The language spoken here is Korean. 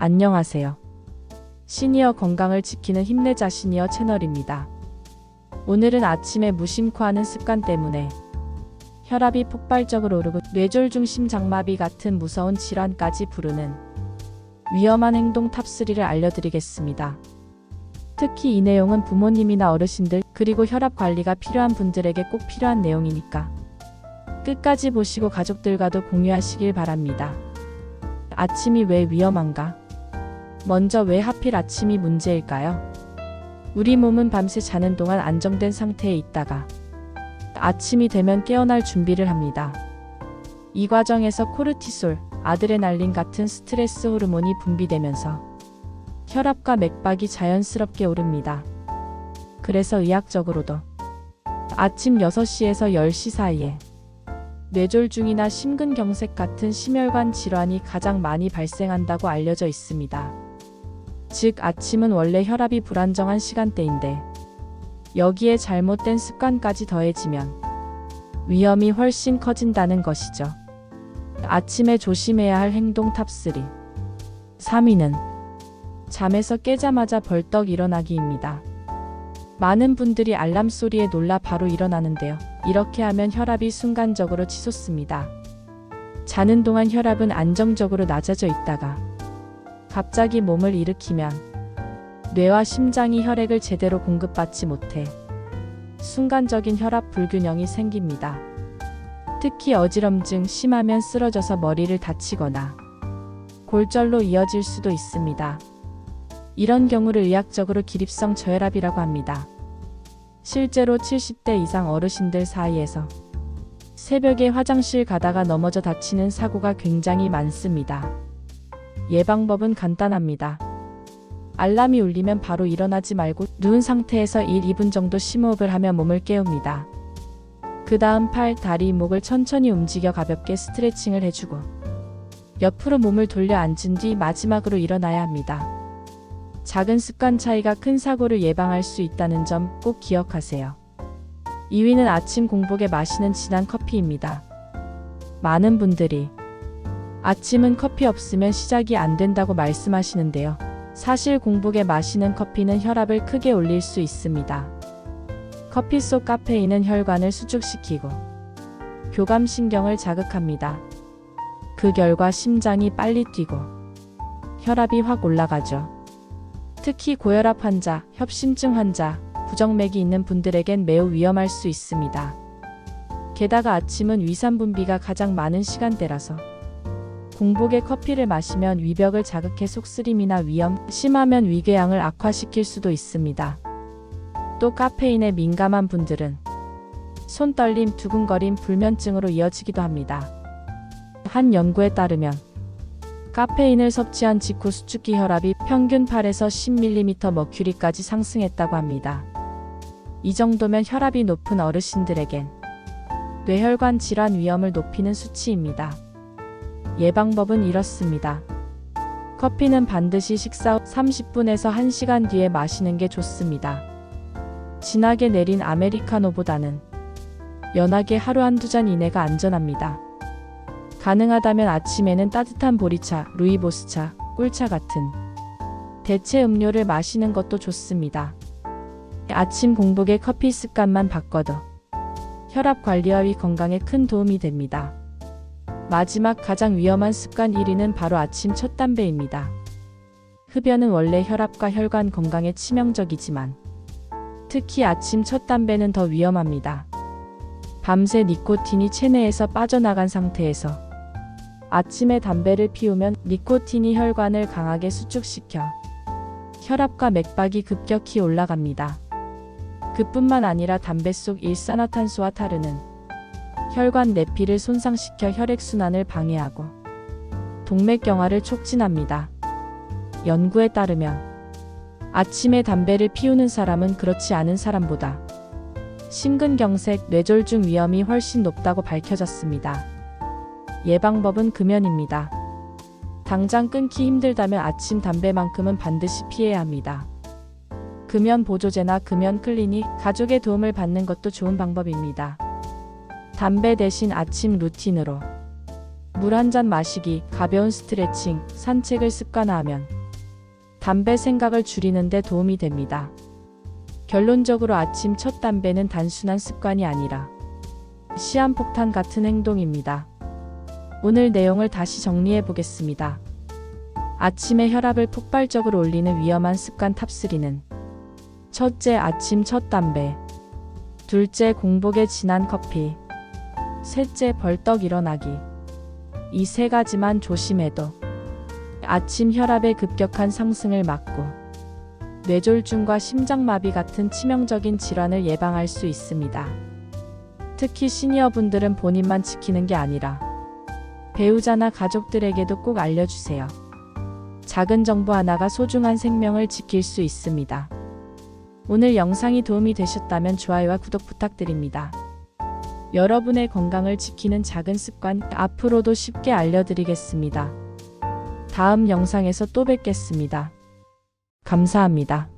안녕하세요. 시니어 건강을 지키는 힘내자 시니어 채널입니다. 오늘은 아침에 무심코 하는 습관 때문에 혈압이 폭발적으로 오르고 뇌졸중 심장마비 같은 무서운 질환까지 부르는 위험한 행동 탑3를 알려드리겠습니다. 특히 이 내용은 부모님이나 어르신들 그리고 혈압 관리가 필요한 분들에게 꼭 필요한 내용이니까 끝까지 보시고 가족들과도 공유하시길 바랍니다. 아침이 왜 위험한가? 먼저 왜 하필 아침이 문제일까요? 우리 몸은 밤새 자는 동안 안정된 상태에 있다가 아침이 되면 깨어날 준비를 합니다. 이 과정에서 코르티솔, 아드레날린 같은 스트레스 호르몬이 분비되면서 혈압과 맥박이 자연스럽게 오릅니다. 그래서 의학적으로도 아침 6시에서 10시 사이에 뇌졸중이나 심근경색 같은 심혈관 질환이 가장 많이 발생한다고 알려져 있습니다. 즉 아침은 원래 혈압이 불안정한 시간대인데 여기에 잘못된 습관까지 더해지면 위험이 훨씬 커진다는 것이죠. 아침에 조심해야 할 행동 탑3. 3위는 잠에서 깨자마자 벌떡 일어나기입니다. 많은 분들이 알람 소리에 놀라 바로 일어나는데요. 이렇게 하면 혈압이 순간적으로 치솟습니다. 자는 동안 혈압은 안정적으로 낮아져 있다가 갑자기 몸을 일으키면 뇌와 심장이 혈액을 제대로 공급받지 못해 순간적인 혈압 불균형이 생깁니다. 특히 어지럼증 심하면 쓰러져서 머리를 다치거나 골절로 이어질 수도 있습니다. 이런 경우를 의학적으로 기립성 저혈압이라고 합니다. 실제로 70대 이상 어르신들 사이에서 새벽에 화장실 가다가 넘어져 다치는 사고가 굉장히 많습니다. 예방법은 간단합니다. 알람이 울리면 바로 일어나지 말고 누운 상태에서 1, 2분 정도 심호흡을 하며 몸을 깨웁니다. 그 다음 팔, 다리, 목을 천천히 움직여 가볍게 스트레칭을 해주고 옆으로 몸을 돌려 앉은 뒤 마지막으로 일어나야 합니다. 작은 습관 차이가 큰 사고를 예방할 수 있다는 점 꼭 기억하세요. 2위는 아침 공복에 마시는 진한 커피입니다. 많은 분들이 아침은 커피 없으면 시작이 안 된다고 말씀하시는데요. 사실 공복에 마시는 커피는 혈압을 크게 올릴 수 있습니다. 커피 속 카페인은 혈관을 수축시키고 교감신경을 자극합니다. 그 결과 심장이 빨리 뛰고 혈압이 확 올라가죠. 특히 고혈압 환자, 협심증 환자, 부정맥이 있는 분들에겐 매우 위험할 수 있습니다. 게다가 아침은 위산 분비가 가장 많은 시간대라서 공복에 커피를 마시면 위벽을 자극해 속쓰림이나 위염, 심하면 위궤양을 악화시킬 수도 있습니다. 또 카페인에 민감한 분들은 손떨림, 두근거림, 불면증으로 이어지기도 합니다. 한 연구에 따르면 카페인을 섭취한 직후 수축기 혈압이 평균 8에서 10mmmer까지 상승했다고 합니다. 이 정도면 혈압이 높은 어르신들에겐 뇌혈관 질환 위험을 높이는 수치입니다. 예방법은 이렇습니다. 커피는 반드시 식사 후 30분에서 1시간 뒤에 마시는 게 좋습니다. 진하게 내린 아메리카노보다는 연하게 하루 한두 잔 이내가 안전합니다. 가능하다면 아침에는 따뜻한 보리차, 루이보스차, 꿀차 같은 대체 음료를 마시는 것도 좋습니다. 아침 공복에 커피 습관만 바꿔도 혈압 관리와 위 건강에 큰 도움이 됩니다. 마지막 가장 위험한 습관 1위는 바로 아침 첫 담배입니다. 흡연은 원래 혈압과 혈관 건강에 치명적이지만 특히 아침 첫 담배는 더 위험합니다. 밤새 니코틴이 체내에서 빠져나간 상태에서 아침에 담배를 피우면 니코틴이 혈관을 강하게 수축시켜 혈압과 맥박이 급격히 올라갑니다. 그뿐만 아니라 담배 속 일산화탄소와 타르는 혈관 내피를 손상시켜 혈액순환을 방해하고 동맥경화를 촉진합니다. 연구에 따르면 아침에 담배를 피우는 사람은 그렇지 않은 사람보다 심근경색, 뇌졸중 위험이 훨씬 높다고 밝혀졌습니다. 예방법은 금연입니다. 당장 끊기 힘들다면 아침 담배만큼은 반드시 피해야 합니다. 금연 보조제나 금연 클리닉, 가족의 도움을 받는 것도 좋은 방법입니다. 담배 대신 아침 루틴으로 물 한 잔 마시기, 가벼운 스트레칭, 산책을 습관화하면 담배 생각을 줄이는 데 도움이 됩니다. 결론적으로 아침 첫 담배는 단순한 습관이 아니라 시한폭탄 같은 행동입니다. 오늘 내용을 다시 정리해 보겠습니다. 아침에 혈압을 폭발적으로 올리는 위험한 습관 탑3는 첫째, 아침 첫 담배. 둘째, 공복에 진한 커피. 셋째, 벌떡 일어나기. 이 세 가지만 조심해도 아침 혈압의 급격한 상승을 막고 뇌졸중과 심장마비 같은 치명적인 질환을 예방할 수 있습니다. 특히 시니어분들은 본인만 지키는 게 아니라 배우자나 가족들에게도 꼭 알려주세요. 작은 정보 하나가 소중한 생명을 지킬 수 있습니다. 오늘 영상이 도움이 되셨다면 좋아요와 구독 부탁드립니다. 여러분의 건강을 지키는 작은 습관 앞으로도 쉽게 알려드리겠습니다. 다음 영상에서 또 뵙겠습니다. 감사합니다.